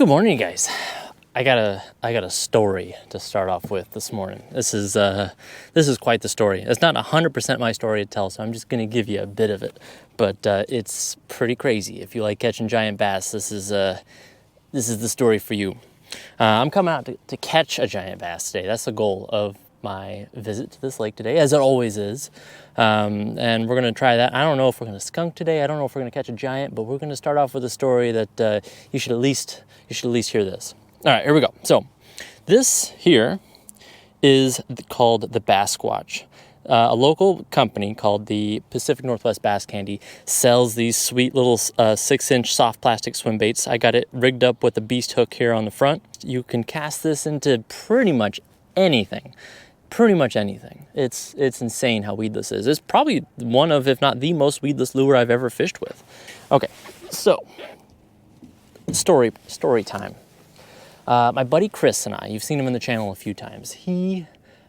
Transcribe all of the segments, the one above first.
Good morning, guys. I got a story to start off with this morning. This is quite the story. It's not 100% my story to tell, so I'm just gonna give you a bit of it. But it's pretty crazy. If you like catching giant bass, this is the story for you. I'm coming out to catch a giant bass today. That's the goal of my visit to this lake today, as it always is. And we're gonna try that. I don't know if we're gonna skunk today. I don't know if we're gonna catch a giant, but we're gonna start off with a story that you should at least hear this. All right, here we go. So this here is called the Bassquatch. A local company called the Pacific Northwest Bass Candy sells these sweet little 6-inch soft plastic swim baits. I got it rigged up with a beast hook here on the front. You can cast this into pretty much anything. It's insane how weedless it is. It's probably one of, if not the most weedless lure I've ever fished with. Okay, so story time. My buddy Chris and I, you've seen him in the channel a few times. He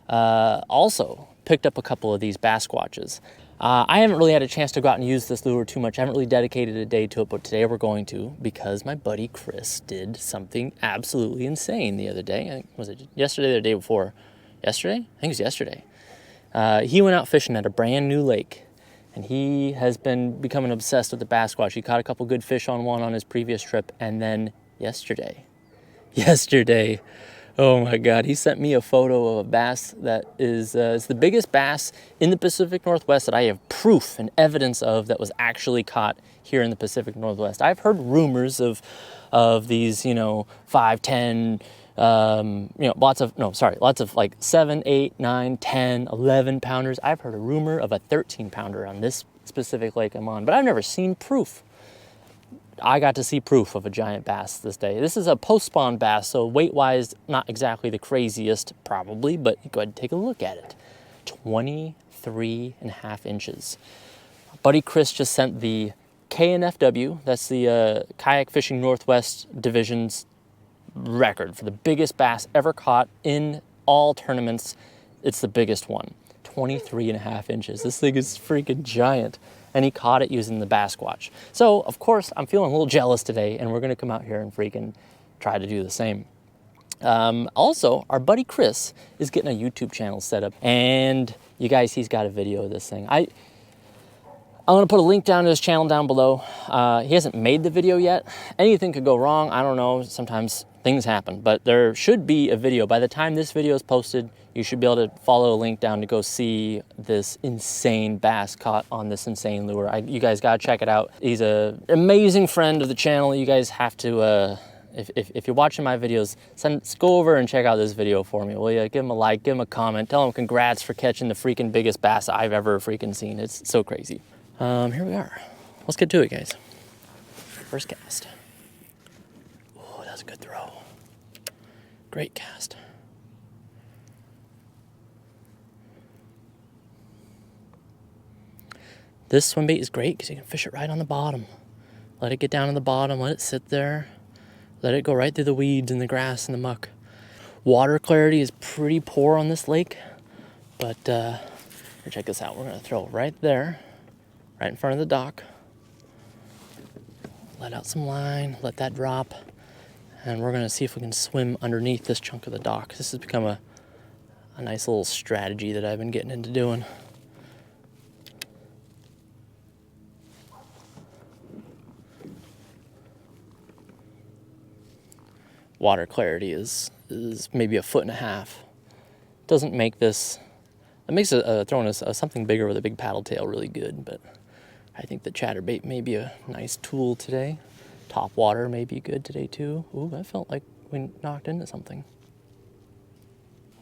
also picked up a couple of these Bassquatches. I haven't really had a chance to go out and use this lure too much. I haven't really dedicated a day to it, but today we're going to, because my buddy Chris did something absolutely insane the other day. I think, was it yesterday or the day before? Yesterday? I think it was yesterday. He went out fishing at a brand new lake, and he has been becoming obsessed with the Bassquatch. He caught a couple good fish on one on his previous trip, and then yesterday, oh my God, he sent me a photo of a bass that is it's the biggest bass in the Pacific Northwest that I have proof and evidence of that was actually caught here in the Pacific Northwest. I've heard rumors of these, 5, 10, lots of like 7, 8, 9, 10, 11 pounders. I've heard a rumor of a 13 pounder on this specific lake I'm on, but I've never seen proof. I got to see proof of a giant bass this day. This is a post-spawn bass, so weight-wise, not exactly the craziest, probably, but go ahead and take a look at it. 23.5 inches. Buddy Chris just sent the KNFW, that's the Kayak Fishing Northwest Division's record for the biggest bass ever caught in all tournaments. It's the biggest one, 23.5 inches. This thing is freaking giant. And he caught it using the Bassquatch. So, of course, I'm feeling a little jealous today, and we're gonna come out here and freaking try to do the same. Also, our buddy Chris is getting a YouTube channel set up, and you guys, he's got a video of this thing. I'm gonna put a link down to his channel down below. He hasn't made the video yet. Anything could go wrong, I don't know, sometimes things happen, but there should be a video. By the time this video is posted, you should be able to follow a link down to go see this insane bass caught on this insane lure. You guys gotta check it out. He's an amazing friend of the channel. You guys have to, if you're watching my videos, go over and check out this video for me, will you? Give him a like, give him a comment, tell him congrats for catching the freaking biggest bass I've ever freaking seen. It's so crazy. Here we are. Let's get to it, guys. First cast. Oh, that's a good throw. Great cast. This swim bait is great because you can fish it right on the bottom. Let it get down on the bottom, let it sit there. Let it go right through the weeds and the grass and the muck. Water clarity is pretty poor on this lake, but here, check this out. We're gonna throw it right there, right in front of the dock. Let out some line, let that drop, and we're gonna see if we can swim underneath this chunk of the dock. This has become a nice little strategy that I've been getting into doing. Water clarity is maybe 1.5 feet. Doesn't make this, it makes throwing something bigger with a big paddle tail really good, but I think the chatterbait may be a nice tool today. Top water may be good today too. Ooh, that felt like we knocked into something.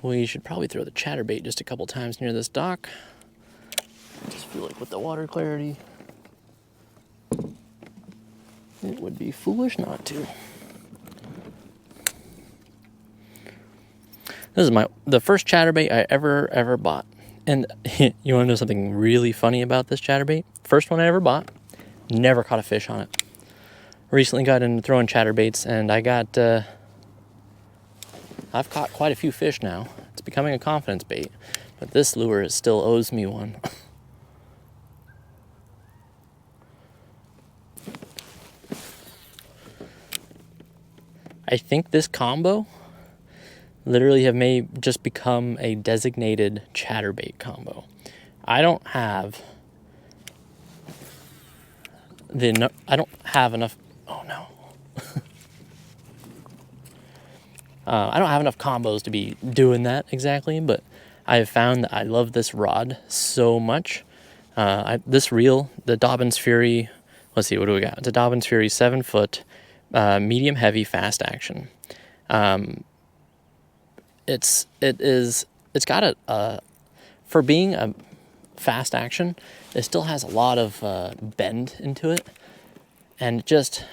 We should probably throw the chatterbait just a couple times near this dock. I just feel like with the water clarity, it would be foolish not to. This is the first chatterbait I ever bought. And you wanna know something really funny about this chatterbait? First one I ever bought, never caught a fish on it. Recently got into throwing chatterbaits, and I've caught quite a few fish now. It's becoming a confidence bait, but this lure still owes me one. I think this combo literally may just become a designated chatterbait combo. I don't have enough. Oh no. I don't have enough combos to be doing that exactly, but I have found that I love this rod so much. This reel, the Dobbins Fury, let's see, what do we got? It's a Dobbins Fury 7-foot, medium heavy, fast action. It's got for being a fast action, it still has a lot of bend into it, and just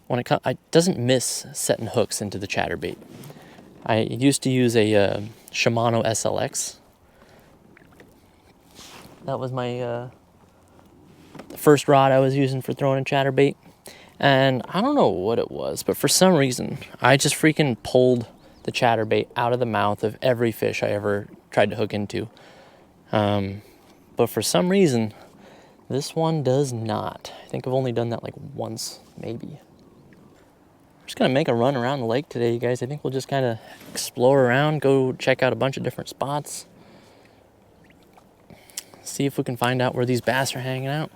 when it doesn't miss setting hooks into the chatterbait. I used to use a Shimano SLX. That was my first rod I was using for throwing a chatterbait, and I don't know what it was, but for some reason I just freaking pulled the chatterbait out of the mouth of every fish I ever tried to hook into. But for some reason, this one does not. I think I've only done that like once, maybe. I'm just gonna make a run around the lake today, you guys. I think we'll just kind of explore around, go check out a bunch of different spots, see if we can find out where these bass are hanging out.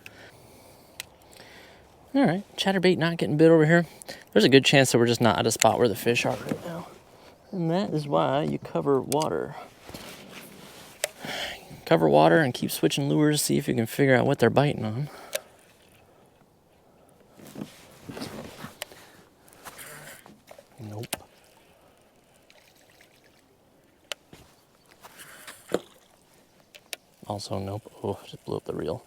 All right, chatterbait not getting bit over here. There's a good chance that we're just not at a spot where the fish are right now. And that is why you cover water. Cover water and keep switching lures, see if you can figure out what they're biting on. Nope. Also nope. Oh, just blew up the reel.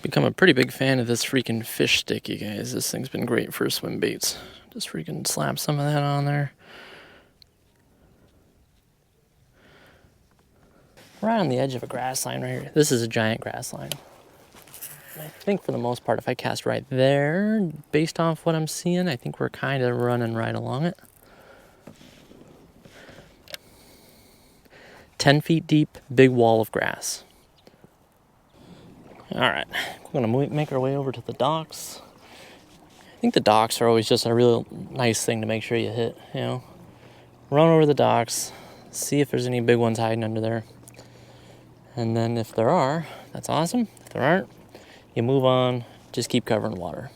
Become a pretty big fan of this freaking fish stick, you guys. This thing's been great for swim baits. Just freaking slap some of that on there. Right on the edge of a grass line right here. This is a giant grass line. I think for the most part, if I cast right there, based off what I'm seeing, I think we're kind of running right along it. 10 feet deep, big wall of grass. All right, we're gonna make our way over to the docks. I think the docks are always just a real nice thing to make sure you hit, you know. Run over the docks, see if there's any big ones hiding under there. And then if there are, that's awesome. If there aren't, you move on, just keep covering water.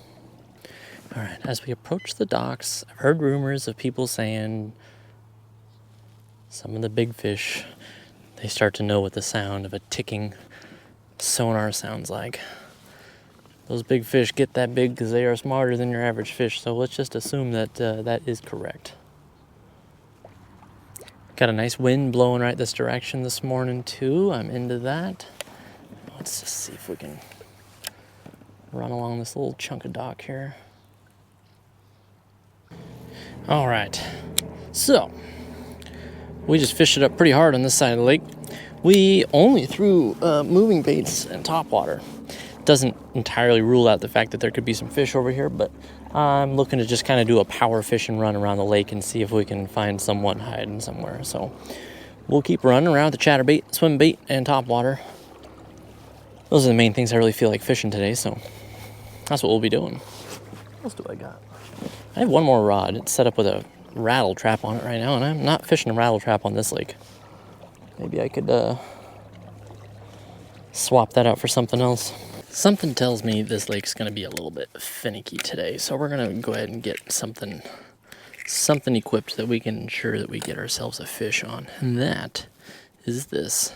All right, as we approach the docks, I've heard rumors of people saying some of the big fish, they start to know what the sound of a ticking sonar sounds like. Those big fish get that big because they are smarter than your average fish, so let's just assume that that is correct. Got a nice wind blowing right this direction this morning too. I'm into that. Let's just see if we can run along this little chunk of dock here. All right, so we just fished it up pretty hard on this side of the lake. We only threw moving baits and topwater. Doesn't entirely rule out the fact that there could be some fish over here, but I'm looking to just kind of do a power fishing run around the lake and see if we can find someone hiding somewhere. So we'll keep running around with the chatterbait, swim bait, and topwater. Those are the main things I really feel like fishing today, so that's what we'll be doing. What else do I got? I have one more rod. It's set up with a rattle trap on it right now, and I'm not fishing a rattle trap on this lake. Maybe I could swap that out for something else. Something tells me this lake's going to be a little bit finicky today, so we're going to go ahead and get something equipped that we can ensure that we get ourselves a fish on. And that is this,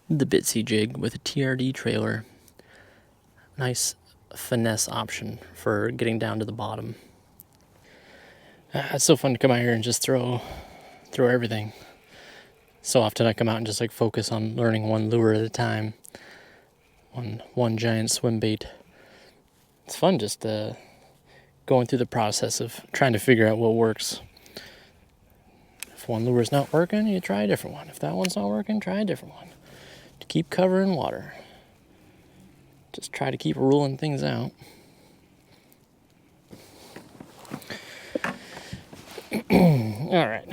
the Bitsy jig with a TRD trailer. Nice finesse option for getting down to the bottom. It's so fun to come out here and just throw everything. So often I come out and just like focus on learning one lure at a time. One giant swim bait. It's fun just going through the process of trying to figure out what works. If one lure's not working, you try a different one. If that one's not working, try a different one. To keep covering water. Just try to keep ruling things out. All right.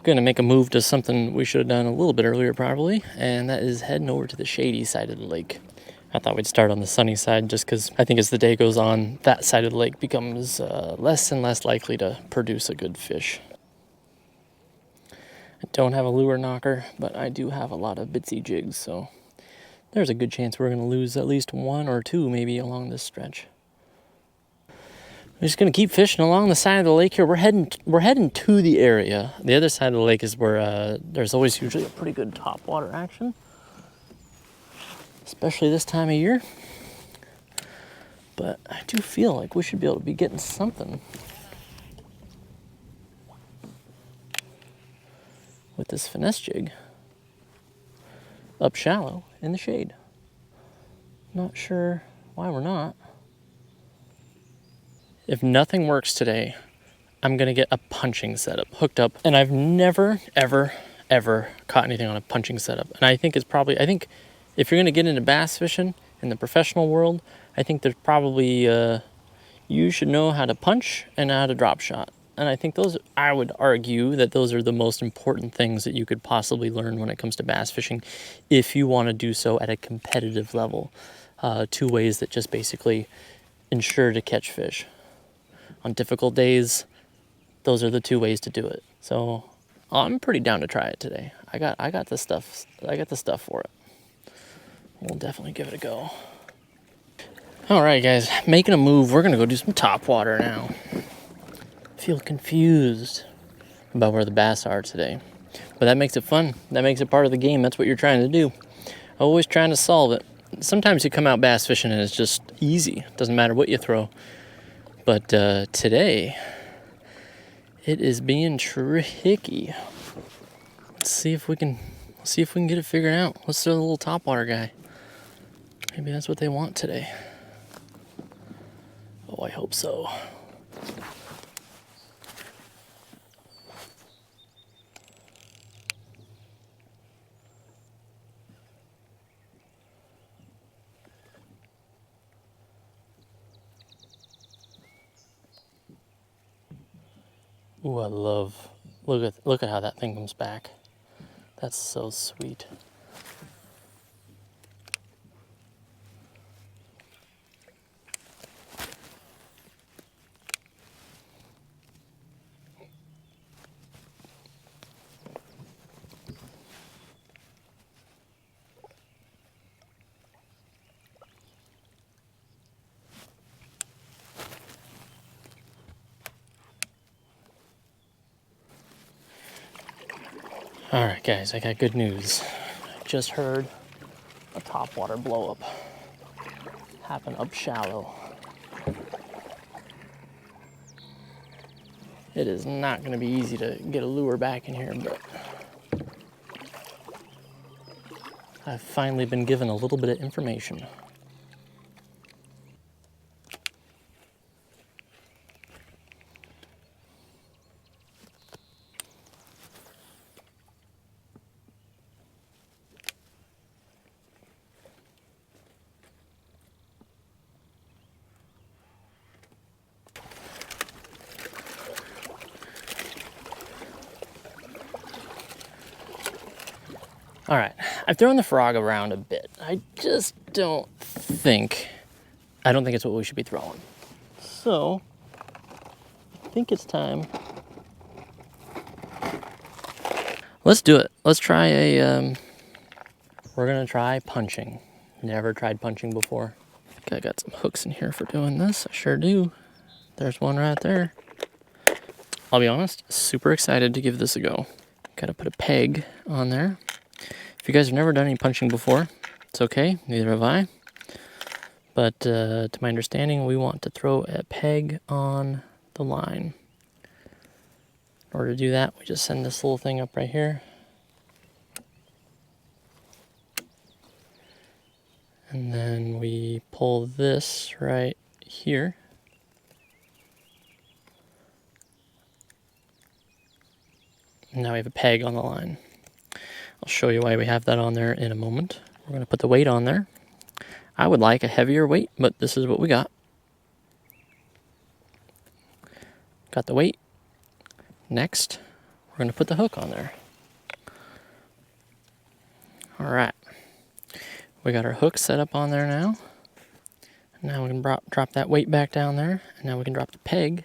Gonna make a move to something we should have done a little bit earlier probably, and that is heading over to the shady side of the lake. I thought we'd start on the sunny side just because I think as the day goes on, that side of the lake becomes less and less likely to produce a good fish. I don't have a lure knocker, but I do have a lot of bitsy jigs, so there's a good chance we're going to lose at least one or two maybe along this stretch. We're just going to keep fishing along the side of the lake here. We're heading to the area. The other side of the lake is where there's always usually a pretty good topwater action, especially this time of year. But I do feel like we should be able to be getting something with this finesse jig up shallow in the shade. Not sure why we're not. If nothing works today, I'm gonna get a punching setup hooked up, and I've never, ever, ever caught anything on a punching setup. And I think if you're gonna get into bass fishing in the professional world, I think there's probably, you should know how to punch and how to drop shot. And I think I would argue that those are the most important things that you could possibly learn when it comes to bass fishing if you want to do so at a competitive level. Two ways that just basically ensure to catch fish. On difficult days, those are the two ways to do it. So I'm pretty down to try it today. I got the stuff for it. We'll definitely give it a go. All right, guys, making a move. We're gonna go do some topwater now. Feel confused about where the bass are today, but that makes it fun. That makes it part of the game. That's what you're trying to do. Always trying to solve it. Sometimes you come out bass fishing and it's just easy. Doesn't matter what you throw. But today, it is being tricky. Let's see if we can get it figured out. Let's throw the little topwater guy. Maybe that's what they want today. Oh, I hope so. Ooh, I love, look at how that thing comes back. That's so sweet. All right, guys, I got good news. I just heard a topwater blow up happen up shallow. It is not going to be easy to get a lure back in here, but I've finally been given a little bit of information. All right, I've thrown the frog around a bit. I just don't think it's what we should be throwing. So, I think it's time. Let's do it. Let's try we're gonna try punching. Never tried punching before. I got some hooks in here for doing this. I sure do. There's one right there. I'll be honest, super excited to give this a go. Gotta put a peg on there. If you guys have never done any punching before, it's okay, neither have I. But to my understanding, we want to throw a peg on the line. In order to do that, we just send this little thing up right here. And then we pull this right here. And now we have a peg on the line. I'll show you why we have that on there in a moment. We're going to put the weight on there. I would like a heavier weight, but this is what we got. Got the weight. Next, we're going to put the hook on there. All right. We got our hook set up on there now. Now we can drop that weight back down there, and now we can drop the peg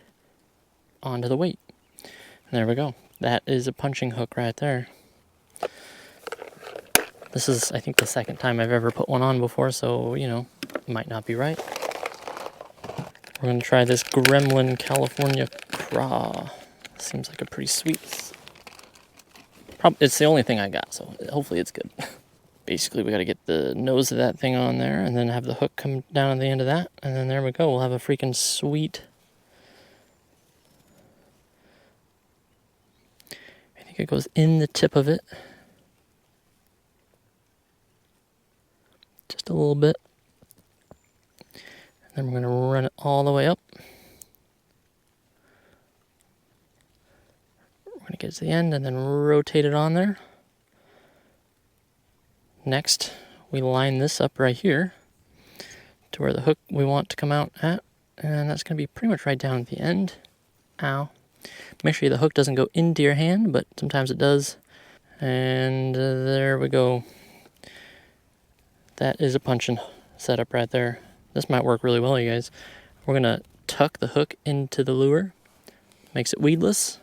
onto the weight. And there we go. That is a punching hook right there. This is, I think, the second time I've ever put one on before, so, you know, it might not be right. We're going to try this Gremlin California Craw. Seems like a pretty sweet. It's the only thing I got, so hopefully it's good. Basically, we got to get the nose of that thing on there and then have the hook come down at the end of that. And then there we go. We'll have a freaking sweet. I think it goes in the tip of it. Just a little bit. And then we're going to run it all the way up. We're going to get to the end and then rotate it on there. Next, we line this up right here to where the hook we want to come out at, and that's going to be pretty much right down at the end. Ow. Make sure the hook doesn't go into your hand, but sometimes it does. And there we go. That is a punching setup right there. This might work really well, you guys. We're going to tuck the hook into the lure. Makes it weedless.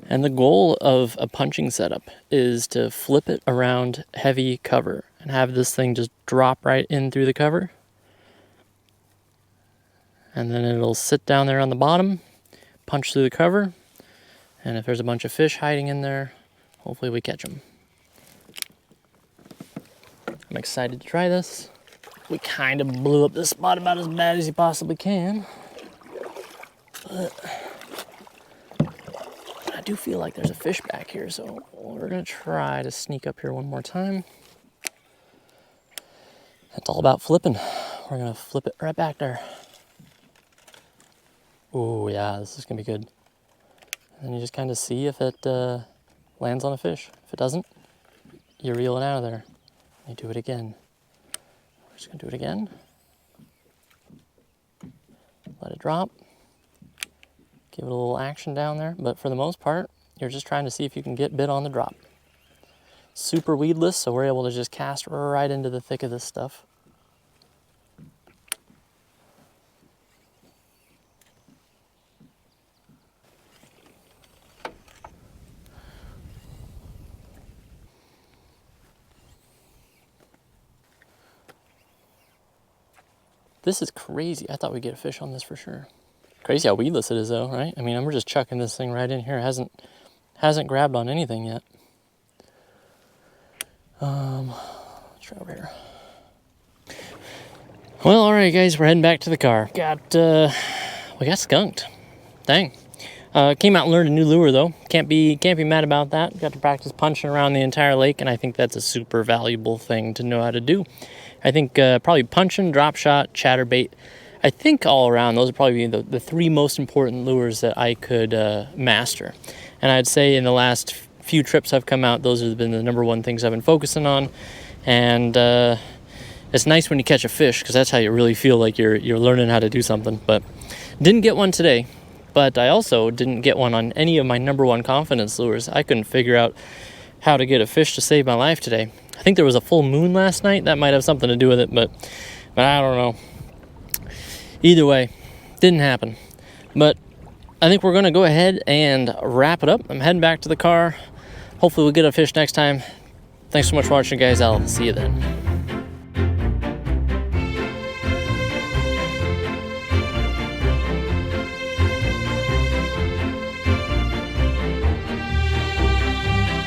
And the goal of a punching setup is to flip it around heavy cover and have this thing just drop right in through the cover. And then it'll sit down there on the bottom, punch through the cover, and if there's a bunch of fish hiding in there, hopefully we catch them. I'm excited to try this. We kind of blew up this spot about as bad as you possibly can. But I do feel like there's a fish back here, so we're gonna try to sneak up here one more time. It's all about flipping. We're gonna flip it right back there. Oh yeah, this is gonna be good. And then you just kind of see if it lands on a fish. If it doesn't, you reel it out of there. You do it again. We're just gonna do it again. Let it drop. Give it a little action down there, but for the most part, you're just trying to see if you can get bit on the drop. Super weedless, so we're able to just cast right into the thick of this stuff. This is crazy. I thought we'd get a fish on this for sure. Crazy how weedless it is though, right? I mean, we're just chucking this thing right in here. It hasn't grabbed on anything yet. Let's try over here. Well, all right, guys, we're heading back to the car. We got skunked. Dang. Came out and learned a new lure though. Can't be mad about that. Got to practice punching around the entire lake, and I think that's a super valuable thing to know how to do. I think probably punching, drop shot, chatterbait. I think all around, those are probably the three most important lures that I could master. And I'd say in the last few trips I've come out, those have been the number one things I've been focusing on. And it's nice when you catch a fish, because that's how you really feel like you're learning how to do something. But didn't get one today. But I also didn't get one on any of my number one confidence lures. I couldn't figure out how to get a fish to save my life today. I think there was a full moon last night. That might have something to do with it, but I don't know. Either way, didn't happen. But I think we're going to go ahead and wrap it up. I'm heading back to the car. Hopefully we'll get a fish next time. Thanks so much for watching, guys. I'll see you then.